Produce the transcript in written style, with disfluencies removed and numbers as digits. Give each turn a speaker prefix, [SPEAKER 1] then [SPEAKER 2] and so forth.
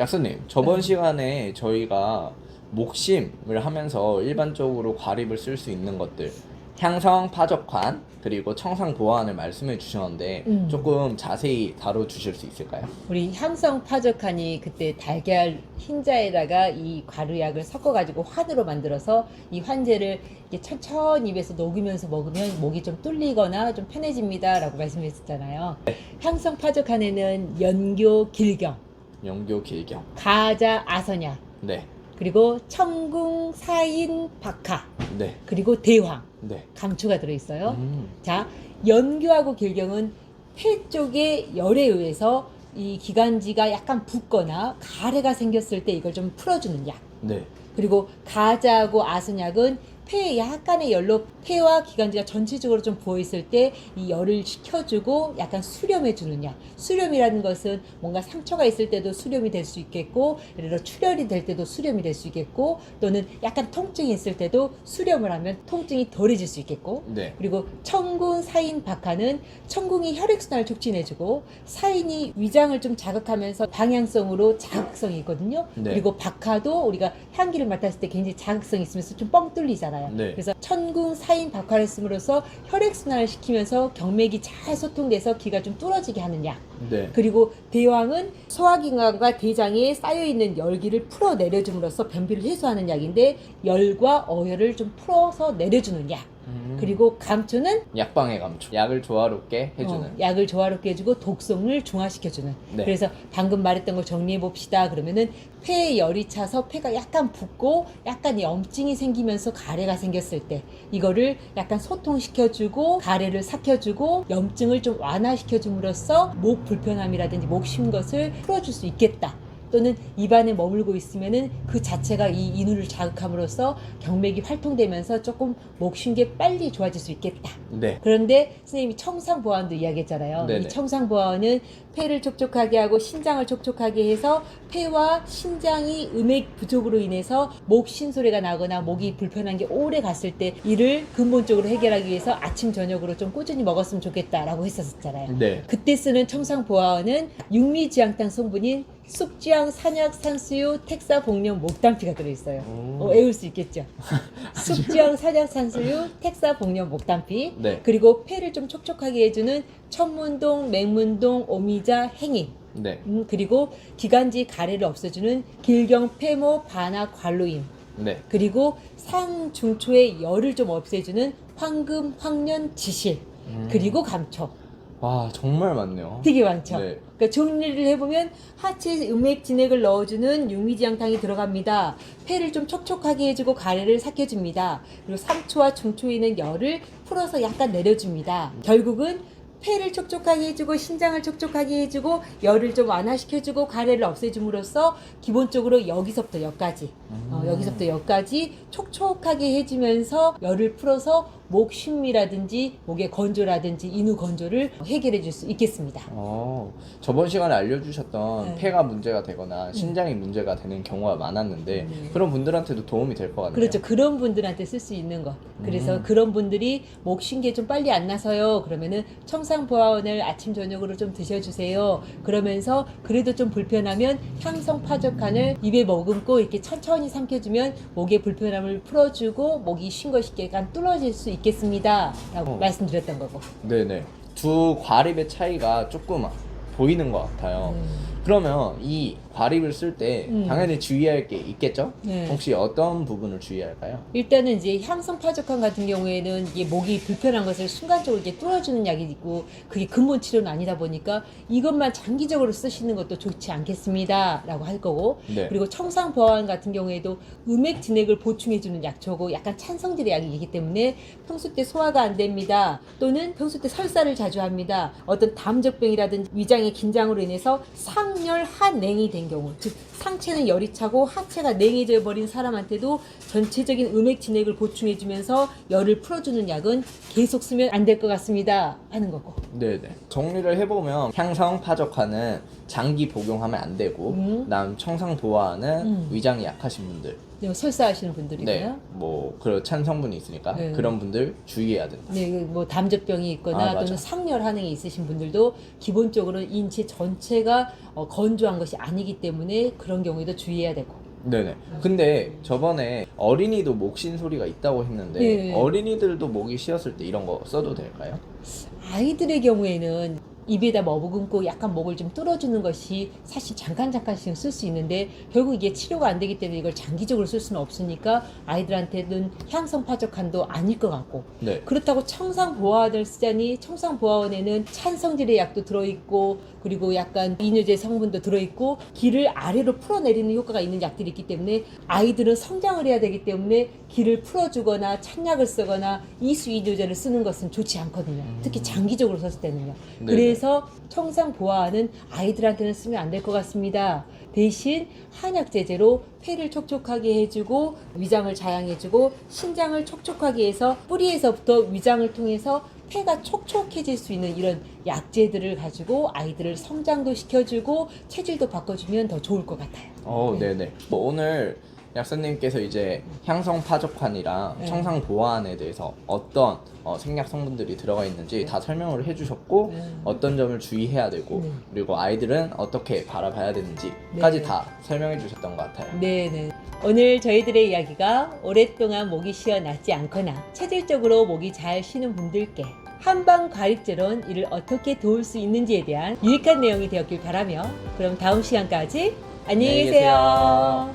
[SPEAKER 1] 약사님, 저번 시간에 저희가 목심을 하면서 일반적으로 과립을 쓸 수 있는 것들, 향성 파적환 그리고 청상 보완을 말씀해 주셨는데 조금 자세히 다뤄 주실 수 있을까요?
[SPEAKER 2] 우리 향성 파적하니 그때 달걀 흰자에다가 이 과루약을 섞어가지고 환으로 만들어서 이 환제를 이렇게 천천히 입에서 녹이면서 먹으면 목이 좀 뚫리거나 좀 편해집니다 라고 말씀했었잖아요. 향성 파적한에는 연교 길경,
[SPEAKER 1] 연교 길경.
[SPEAKER 2] 가자 아선약,
[SPEAKER 1] 네.
[SPEAKER 2] 그리고 청궁 사인 박하,
[SPEAKER 1] 네.
[SPEAKER 2] 그리고 대황,
[SPEAKER 1] 네.
[SPEAKER 2] 감초가 들어있어요.
[SPEAKER 1] 음.
[SPEAKER 2] 자, 연교하고 길경은 폐 쪽의 열에 의해서 이 기관지가 약간 붓거나 가래가 생겼을 때 이걸 좀 풀어주는 약.
[SPEAKER 1] 네.
[SPEAKER 2] 그리고 가자하고 아선약은 폐에 약간의 열로 폐와 기관지가 전체적으로 좀 부어있을 때 이 열을 식혀주고 약간 수렴해주는 약. 수렴이라는 것은 뭔가 상처가 있을 때도 수렴이 될 수 있겠고, 예를 들어 출혈이 될 때도 수렴이 될 수 있겠고, 또는 약간 통증이 있을 때도 수렴을 하면 통증이 덜해질 수 있겠고,
[SPEAKER 1] 네.
[SPEAKER 2] 그리고 청궁 사인 박하는 청궁이 혈액순환을 촉진해주고 사인이 위장을 좀 자극하면서 방향성으로 자극성이 있거든요.
[SPEAKER 1] 네.
[SPEAKER 2] 그리고 박하도 우리가 향기를 맡았을 때 굉장히 자극성이 있으면서 좀 뻥 뚫리잖아요.
[SPEAKER 1] 네.
[SPEAKER 2] 그래서 천궁 사인 박하를 쓰므로써 혈액순환을 시키면서 경맥이 잘 소통돼서 기가 좀 뚫어지게 하는 약.
[SPEAKER 1] 네.
[SPEAKER 2] 그리고 대왕은 소화기관과 대장에 쌓여있는 열기를 풀어 내려줌으로써 변비를 해소하는 약인데 열과 어혈을 좀 풀어서 내려주는 약. 그리고 감초는
[SPEAKER 1] 약방의 감초. 약을 조화롭게 해주는.
[SPEAKER 2] 약을 조화롭게 해주고 독성을 중화시켜주는.
[SPEAKER 1] 네.
[SPEAKER 2] 그래서 방금 말했던 걸 정리해 봅시다. 그러면은 폐에 열이 차서 폐가 약간 붓고 약간 염증이 생기면서 가래가 생겼을 때 이거를 약간 소통시켜주고 가래를 삭혀주고 염증을 좀 완화시켜줌으로써 목 불편함이라든지 목 쉰 것을 풀어줄 수 있겠다. 또는 입안에 머물고 있으면은 그 자체가 이 인후를 자극함으로써 경맥이 활동되면서 조금 목 쉰 게 빨리 좋아질 수 있겠다.
[SPEAKER 1] 네.
[SPEAKER 2] 그런데 선생님이 청상보완도 이야기했잖아요.
[SPEAKER 1] 네네.
[SPEAKER 2] 이 청상보완은 폐를 촉촉하게 하고 신장을 촉촉하게 해서 폐와 신장이 음액 부족으로 인해서 목 신소리가 나거나 목이 불편한 게 오래 갔을 때 이를 근본적으로 해결하기 위해서 아침 저녁으로 좀 꾸준히 먹었으면 좋겠다라고 했었잖아요.
[SPEAKER 1] 네.
[SPEAKER 2] 그때 쓰는 청상보완은 육미지향탕 성분인 쑥지향, 산약, 산수유, 텍사, 복령, 목단피가 들어있어요. 외울 수 있겠죠. 쑥지향, 산약, 산수유, 텍사, 복령, 목단피.
[SPEAKER 1] 네.
[SPEAKER 2] 그리고 폐를 좀 촉촉하게 해주는 천문동, 맹문동, 오미자, 행인.
[SPEAKER 1] 네.
[SPEAKER 2] 그리고 기관지 가래를 없애주는 길경, 폐모, 반악, 관로임.
[SPEAKER 1] 네.
[SPEAKER 2] 그리고 상중초의 열을 좀 없애주는 황금, 황련, 지실. 그리고 감초.
[SPEAKER 1] 와, 정말 많네요.
[SPEAKER 2] 되게 많죠.
[SPEAKER 1] 네.
[SPEAKER 2] 그러니까 정리를 해보면 하체 음액 진액을 넣어주는 육미지향탕이 들어갑니다. 폐를 좀 촉촉하게 해주고 가래를 삭혀줍니다. 그리고 상초와 중초에 있는 열을 풀어서 약간 내려줍니다. 결국은 폐를 촉촉하게 해주고 신장을 촉촉하게 해주고 열을 좀 완화시켜주고 가래를 없애줌으로써 기본적으로 여기서부터 여기까지 여기서부터 여기까지 촉촉하게 해주면서 열을 풀어서 목 쉼이라든지 목의 건조라든지 인후 건조를 해결해 줄 수 있겠습니다.
[SPEAKER 1] 저번 시간에 알려주셨던
[SPEAKER 2] 네.
[SPEAKER 1] 폐가 문제가 되거나 신장이 문제가 되는 경우가 많았는데 그런 분들한테도 도움이 될 것 같네요.
[SPEAKER 2] 그렇죠. 그런 분들한테 쓸 수 있는 것. 그래서 그런 분들이 목 쉰 게 좀 빨리 안 나서요. 그러면은 청상보화원을 아침 저녁으로 좀 드셔주세요. 그러면서 그래도 좀 불편하면 향성파적한을 입에 머금고 이렇게 천천히 삼켜주면 목의 불편함을 풀어주고 목이 쉰 것이 약간 뚫어질 수 있겠습니다. 라고 말씀드렸던 거고.
[SPEAKER 1] 네네. 두 과립의 차이가 조금 보이는 것 같아요. 그러면 이 과립을 쓸 때 당연히 주의할 게 있겠죠?
[SPEAKER 2] 네.
[SPEAKER 1] 혹시 어떤 부분을 주의할까요?
[SPEAKER 2] 일단은 이제 향성파적한 같은 경우에는 이게 목이 불편한 것을 순간적으로 이렇게 뚫어주는 약이 있고 그게 근본 치료는 아니다 보니까 이것만 장기적으로 쓰시는 것도 좋지 않겠습니다 라고 할 거고
[SPEAKER 1] 네.
[SPEAKER 2] 그리고 청상보완 같은 경우에도 음액 진액을 보충해주는 약초고 약간 찬성질의 약이기 때문에 평소 때 소화가 안 됩니다 또는 평소 때 설사를 자주 합니다 어떤 담적병이라든지 위장의 긴장으로 인해서 상열 하냉이 된 경우 즉 상체는 열이 차고 하체가 냉해져 버린 사람한테도 전체적인 음액 진액을 보충해주면서 열을 풀어주는 약은 계속 쓰면 안 될 것 같습니다 하는 거고.
[SPEAKER 1] 네네. 정리를 해보면 향성 파적화는 장기 복용하면 안 되고 그다음 청상 보완은 위장이 약하신 분들
[SPEAKER 2] 설사하시는 분들이고요.
[SPEAKER 1] 네, 뭐 그런 찬성분이 있으니까
[SPEAKER 2] 네.
[SPEAKER 1] 그런 분들 주의해야 된다.
[SPEAKER 2] 네, 뭐 담즙병이 있거나
[SPEAKER 1] 아, 맞아.
[SPEAKER 2] 또는 상열 반응이 있으신 분들도 기본적으로 인체 전체가 건조한 것이 아니기 때문에 그런 경우에도 주의해야 되고.
[SPEAKER 1] 네네. 근데 저번에 어린이도 목 쉰 소리가 있다고 했는데
[SPEAKER 2] 네.
[SPEAKER 1] 어린이들도 목이 쉬었을 때 이런 거 써도 될까요?
[SPEAKER 2] 아이들의 경우에는 입에다 머금고 약간 목을 좀 뚫어주는 것이 사실 잠깐씩 쓸 수 있는데 결국 이게 치료가 안 되기 때문에 이걸 장기적으로 쓸 수는 없으니까 아이들한테는 향성 파적한도 아닐 것 같고
[SPEAKER 1] 네.
[SPEAKER 2] 그렇다고 청상보화원을 쓰자니 청상보화원에는 찬성질의 약도 들어있고 그리고 약간 이뇨제 성분도 들어있고 기를 아래로 풀어내리는 효과가 있는 약들이 있기 때문에 아이들은 성장을 해야 되기 때문에 기를 풀어주거나 찬약을 쓰거나 이수 이뇨제를 쓰는 것은 좋지 않거든요. 특히 장기적으로 썼을 때는요.
[SPEAKER 1] 네네.
[SPEAKER 2] 그래서 청상보화는 아이들한테는 쓰면 안 될 것 같습니다. 대신 한약 제제로 폐를 촉촉하게 해주고 위장을 자양해주고 신장을 촉촉하게 해서 뿌리에서부터 위장을 통해서 폐가 촉촉해질 수 있는 이런 약재들을 가지고 아이들을 성장도 시켜주고 체질도 바꿔주면 더 좋을 것 같아요.
[SPEAKER 1] 네네. 뭐 오늘 약사님께서 이제 향성 파적환이랑
[SPEAKER 2] 네.
[SPEAKER 1] 청상 보완에 대해서 어떤 생약 성분들이 들어가 있는지 다 설명을 해주셨고 어떤 점을 주의해야 되고
[SPEAKER 2] 네.
[SPEAKER 1] 그리고 아이들은 어떻게 바라봐야 되는지까지
[SPEAKER 2] 네.
[SPEAKER 1] 다 설명해 주셨던 것 같아요.
[SPEAKER 2] 네네. 오늘 저희들의 이야기가 오랫동안 목이 쉬어 낫지 않거나 체질적으로 목이 잘 쉬는 분들께 한방 과립제론 이를 어떻게 도울 수 있는지에 대한 유익한 내용이 되었길 바라며 그럼 다음 시간까지 안녕히 계세요.